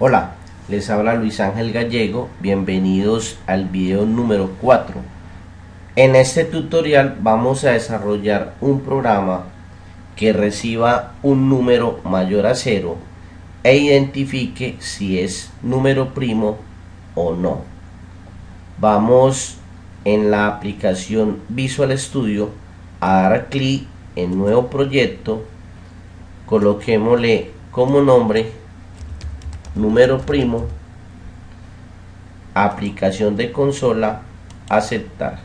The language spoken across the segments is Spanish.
Hola, les habla Luis Ángel Gallego, bienvenidos al video número 4. En este tutorial vamos a desarrollar un programa que reciba un número mayor a 0 e identifique si es número primo o no. Vamos en la aplicación Visual Studio a dar clic en nuevo proyecto, coloquémosle como nombre número primo, aplicación de consola, aceptar.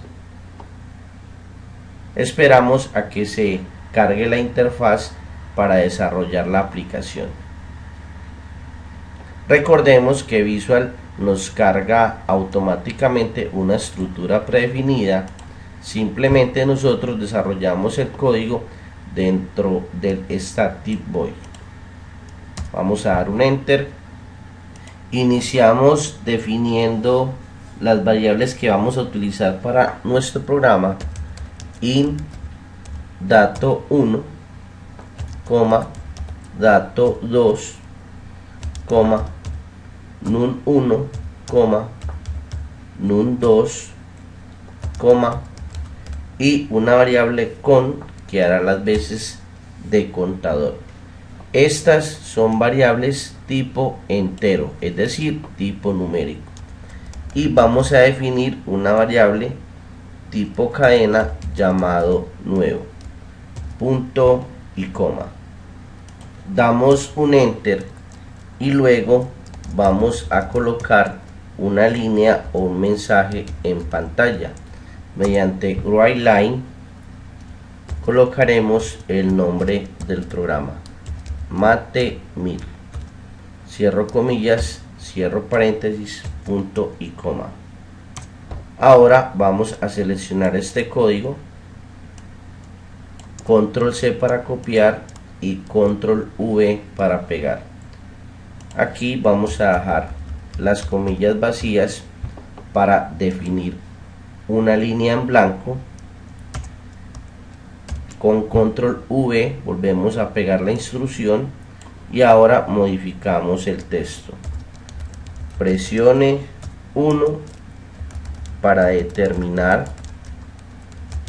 Esperamos a que se cargue la interfaz para desarrollar la aplicación. Recordemos que Visual nos carga automáticamente una estructura predefinida. Simplemente nosotros desarrollamos el código dentro del static void. Vamos a dar un enter. Iniciamos definiendo las variables que vamos a utilizar para nuestro programa. Int dato 1, dato 2, num 1, num 2, y una variable con que hará las veces de contador. Estas son variables tipo entero, es decir, tipo numérico. Y vamos a definir una variable tipo cadena llamado nuevo, punto y coma. Damos un enter y luego vamos a colocar una línea o un mensaje en pantalla. Mediante writeLine colocaremos el nombre del programa, Mate1000, cierro comillas, cierro paréntesis, punto y coma. Ahora vamos a seleccionar este código, control C para copiar y control V para pegar. Aquí vamos a dejar las comillas vacías para definir una línea en blanco. Con control V volvemos a pegar la instrucción y ahora modificamos el texto. Presione 1 para determinar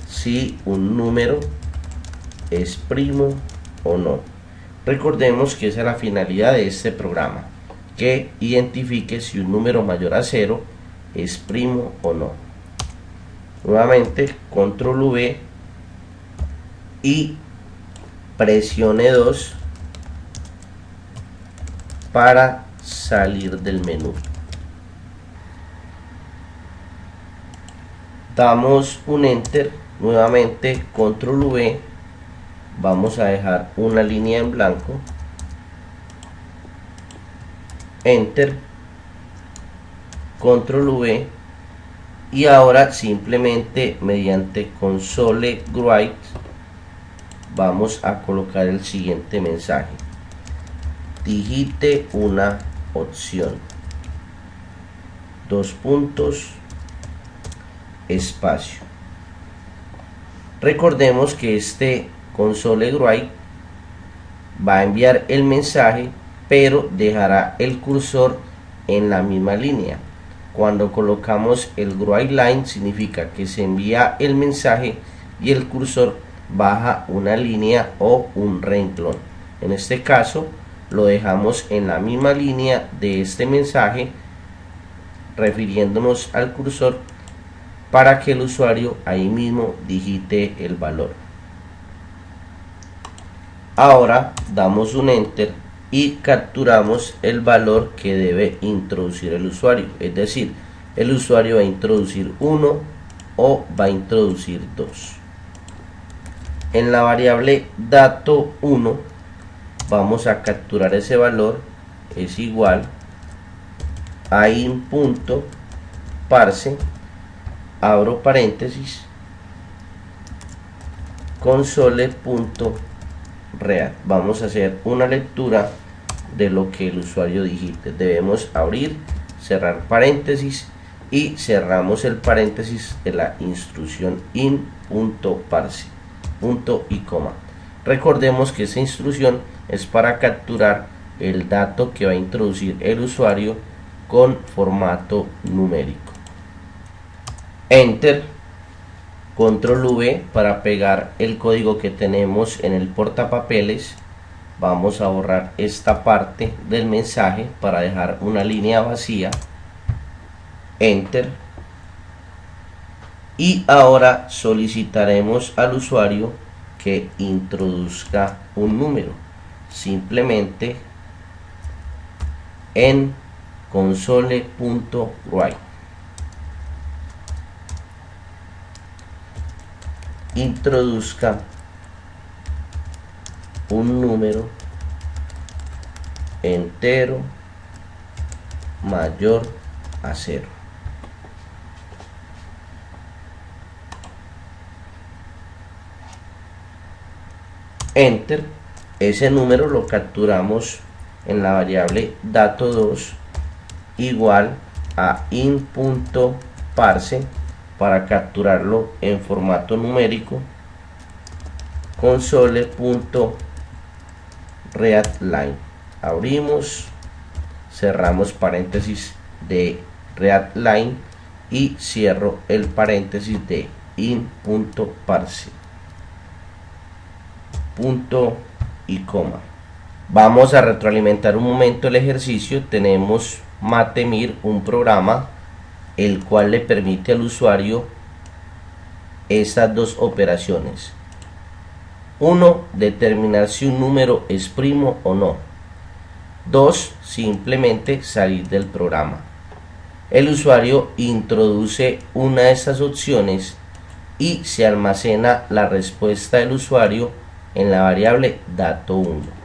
si un número es primo o no. Recordemos que esa es la finalidad de este programa, que identifique si un número mayor a 0 es primo o no. Nuevamente control V y presione 2 para salir del menú. Damos un enter, nuevamente control V, vamos a dejar una línea en blanco, enter, control V, y ahora simplemente mediante console write vamos a colocar el siguiente mensaje: digite una opción, dos puntos, espacio. Recordemos que este console write va a enviar el mensaje, pero dejará el cursor en la misma línea. Cuando colocamos el writeLine significa que se envía el mensaje y el cursor baja una línea o un renglón. En este caso lo dejamos en la misma línea de este mensaje, refiriéndonos al cursor, para que el usuario ahí mismo digite el valor. Ahora damos un enter y capturamos el valor que debe introducir el usuario, es decir, el usuario va a introducir 1 o va a introducir 2. En la variable dato 1 vamos a capturar ese valor, es igual a int.parse, abro paréntesis, console.read. Vamos a hacer una lectura de lo que el usuario digite. Debemos abrir, cerrar paréntesis y cerramos el paréntesis de la instrucción int.parse, punto y coma. Recordemos que esa instrucción es para capturar el dato que va a introducir el usuario con formato numérico. Enter, control V para pegar el código que tenemos en el portapapeles. Vamos a borrar esta parte del mensaje para dejar una línea vacía. Enter. Y ahora solicitaremos al usuario que introduzca un número. Simplemente en console.write introduzca un número entero mayor a 0. Enter. Ese número lo capturamos en la variable dato2 igual a int.parse para capturarlo en formato numérico. Console.readline, abrimos, cerramos paréntesis de readline y cierro el paréntesis de int.parse, punto y coma. Vamos a retroalimentar un momento el ejercicio. Tenemos Matemir, un programa el cual le permite al usuario estas dos operaciones. 1. Determinar si un número es primo o no. 2. Simplemente salir del programa. El usuario introduce una de estas opciones y se almacena la respuesta del usuario en la variable dato1.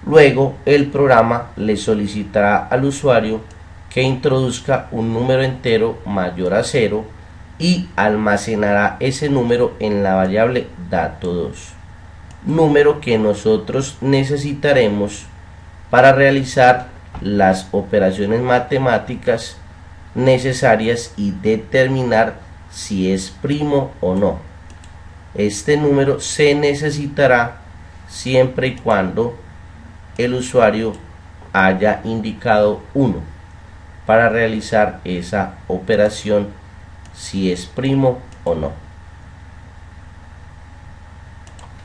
Luego el programa le solicitará al usuario que introduzca un número entero mayor a 0 y almacenará ese número en la variable dato2, número que nosotros necesitaremos para realizar las operaciones matemáticas necesarias y determinar si es primo o no. Este número se necesitará siempre y cuando el usuario haya indicado 1 para realizar esa operación, si es primo o no.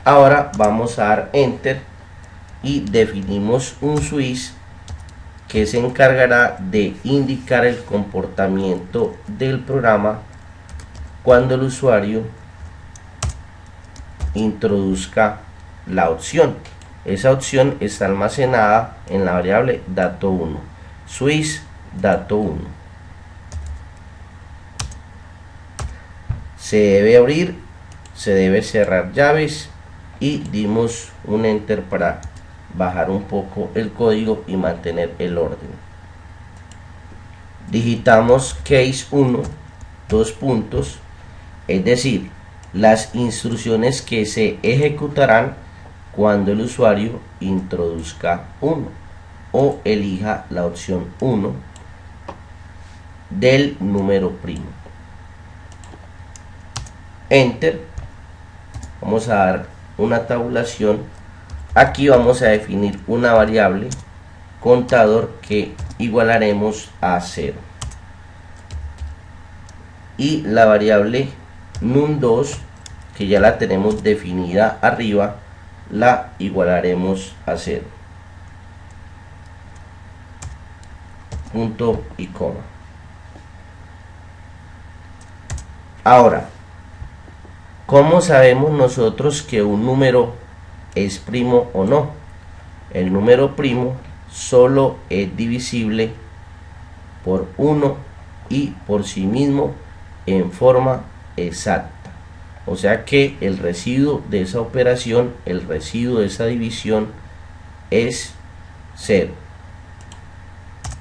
Ahora vamos a dar enter y definimos un switch que se encargará de indicar el comportamiento del programa cuando el usuario introduzca la opción. Esa opción está almacenada en la variable dato1, switch dato1. Se debe abrir, se debe cerrar llaves y dimos un enter para bajar un poco el código y mantener el orden. Digitamos case 1, dos puntos, es decir, las instrucciones que se ejecutarán cuando el usuario introduzca 1 o elija la opción 1 del número primo. Enter. Vamos a dar una tabulación. Aquí vamos a definir una variable contador que igualaremos a 0 y la variable num2 que ya la tenemos definida arriba la igualaremos a 0, punto y coma. Ahora, ¿cómo sabemos nosotros que un número es primo o no? El número primo solo es divisible por 1 y por sí mismo en forma exacta. O sea que el residuo de esa operación, el residuo de esa división es 0.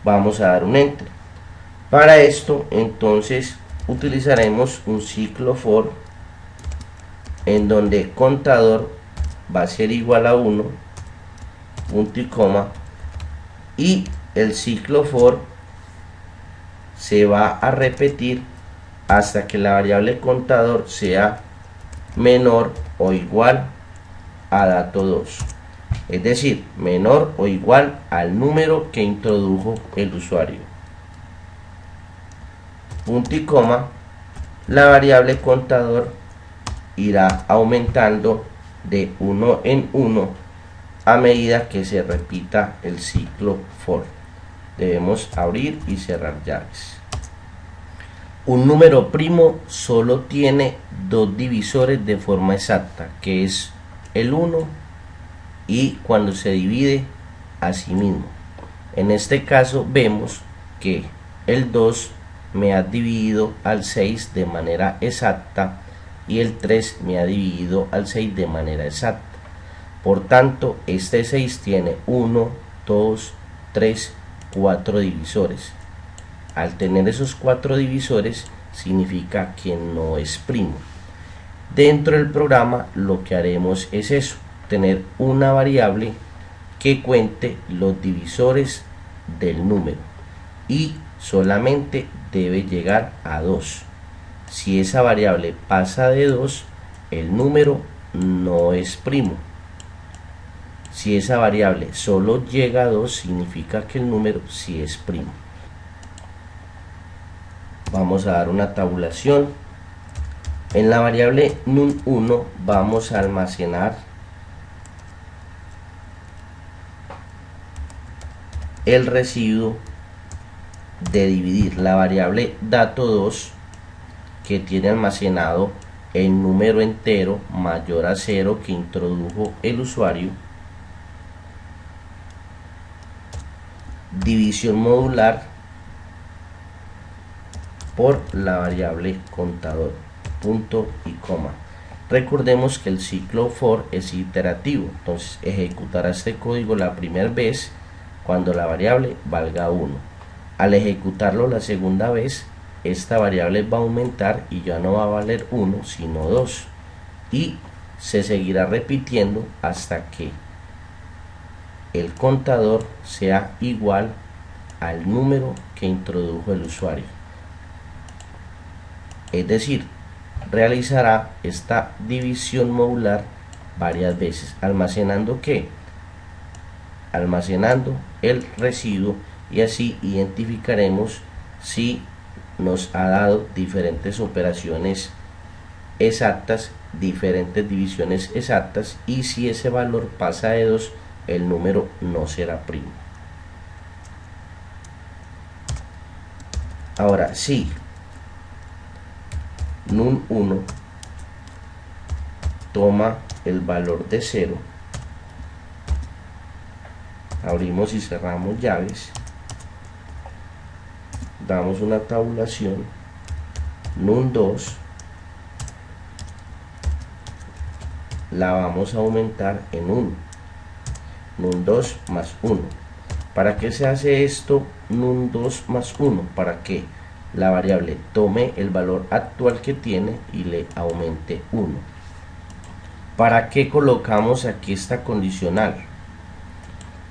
Vamos a dar un enter. Para esto entonces utilizaremos un ciclo for en donde contador va a ser igual a 1, punto y coma, y el ciclo for se va a repetir hasta que la variable contador sea menor o igual a dato2. es decir, menor o igual al número que introdujo el usuario. Punto y coma, la variable contador irá aumentando de 1 en 1 a medida que se repita el ciclo for. Debemos abrir y cerrar llaves. Un número primo solo tiene dos divisores de forma exacta, que es el 1 y cuando se divide a sí mismo. En este caso vemos que el 2 me ha dividido al 6 de manera exacta y el 3 me ha dividido al 6 de manera exacta. Por tanto, este 6 tiene 1, 2, 3, 4 divisores. Al tener esos 4 divisores significa que no es primo. Dentro del programa lo que haremos es eso, tener una variable que cuente los divisores del número y solamente debe llegar a 2. Si esa variable pasa de 2, el número no es primo. Si esa variable solo llega a 2, significa que el número sí es primo. Vamos a dar una tabulación. En la variable num1 vamos a almacenar el residuo de dividir. La variable dato2 que tiene almacenado el número entero mayor a 0 que introdujo el usuario. División modular por la variable contador, punto y coma. Recordemos que el ciclo for es iterativo, entonces ejecutará este código la primera vez cuando la variable valga 1. Al ejecutarlo la segunda vez, esta variable va a aumentar y ya no va a valer 1 sino 2 y se seguirá repitiendo hasta que el contador sea igual al número que introdujo el usuario. Es decir, realizará esta división modular varias veces, almacenando ¿qué? Almacenando el residuo, y así identificaremos si nos ha dado diferentes operaciones exactas, diferentes divisiones exactas, y si ese valor pasa de 2, el número no será primo. Ahora, si num1 toma el valor de 0, abrimos y cerramos llaves, damos una tabulación, num2 la vamos a aumentar en 1, num2 más 1. ¿Para qué se hace esto num2 más 1? Para que la variable tome el valor actual que tiene y le aumente 1. ¿Para qué colocamos aquí esta condicional?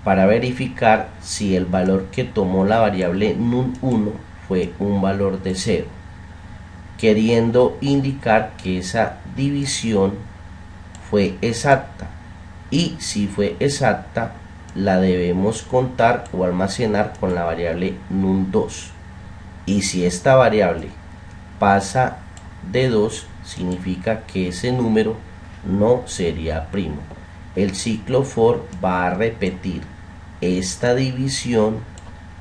Para verificar si el valor que tomó la variable num1 fue un valor de 0, queriendo indicar que esa división fue exacta, y si fue exacta la debemos contar o almacenar con la variable num2, y si esta variable pasa de 2 significa que ese número no sería primo. El ciclo for va a repetir esta división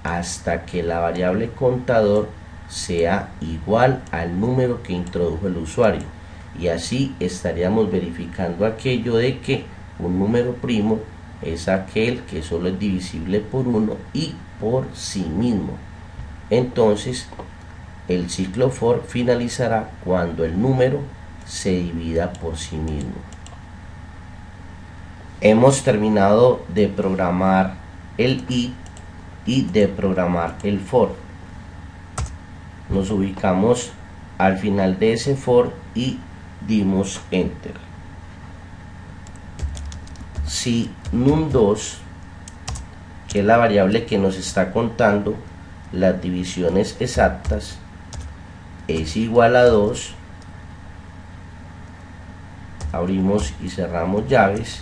hasta que la variable contador sea igual al número que introdujo el usuario, y así estaríamos verificando aquello de que un número primo es aquel que solo es divisible por 1 y por sí mismo. Entonces el ciclo for finalizará cuando el número se divida por sí mismo. Hemos terminado de programar el i y de programar el for. Nos ubicamos al final de ese for y dimos enter. Si num2, que es la variable que nos está contando las divisiones exactas, es igual a 2, abrimos y cerramos llaves,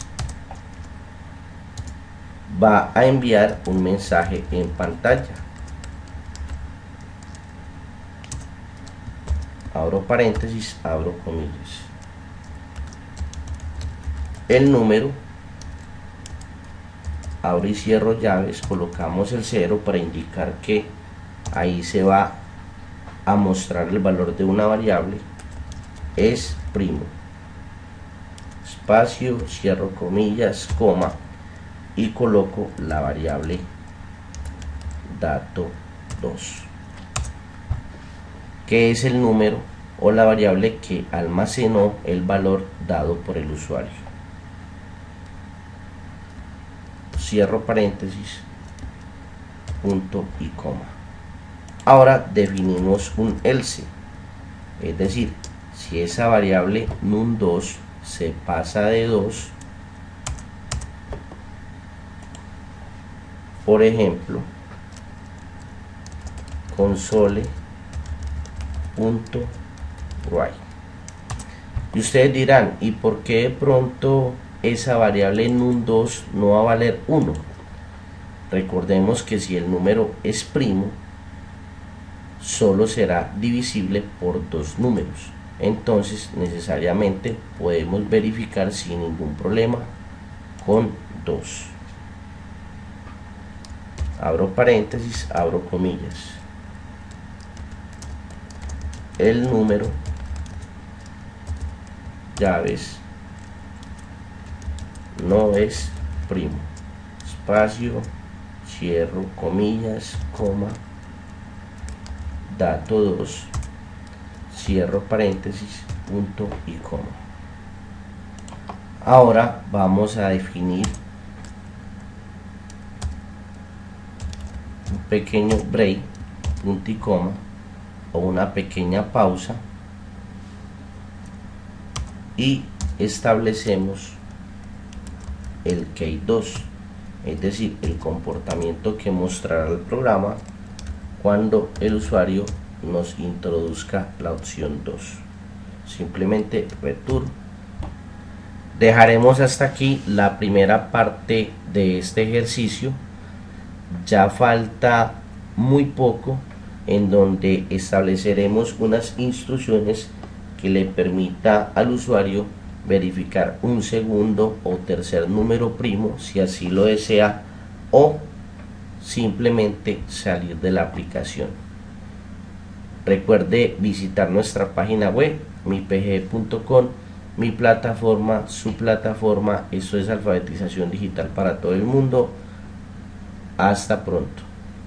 va a enviar un mensaje en pantalla. Abro paréntesis, abro comillas. El número, abro y cierro llaves, colocamos el 0 para indicar que ahí se va a mostrar el valor de una variable, es primo. Espacio, cierro comillas, coma y coloco la variable dato 2, que es el número o la variable que almacenó el valor dado por el usuario. Cierro paréntesis, punto y coma. Ahora definimos un else, es decir, si esa variable num2 se pasa de 2, por ejemplo, console.write. Y ustedes dirán, ¿y por qué de pronto esa variable num2 no va a valer 1? Recordemos que si el número es primo, solo será divisible por dos números. Entonces necesariamente podemos verificar sin ningún problema con 2. Abro paréntesis, abro comillas. El número, llaves, no es primo. Espacio, cierro comillas, coma, dato 2, cierro paréntesis, punto y coma. Ahora vamos a definir un pequeño break, punto y coma, o una pequeña pausa, y establecemos el case 2, es decir, el comportamiento que mostrará el programa cuando el usuario nos introduzca la opción 2. Simplemente return. Dejaremos hasta aquí la primera parte de este ejercicio. Ya falta muy poco, en donde estableceremos unas instrucciones que le permita al usuario verificar un segundo o tercer número primo si así lo desea, o simplemente salir de la aplicación. Recuerde visitar nuestra página web mipg.com, mi plataforma, su plataforma. Esto es alfabetización digital para todo el mundo. Hasta pronto.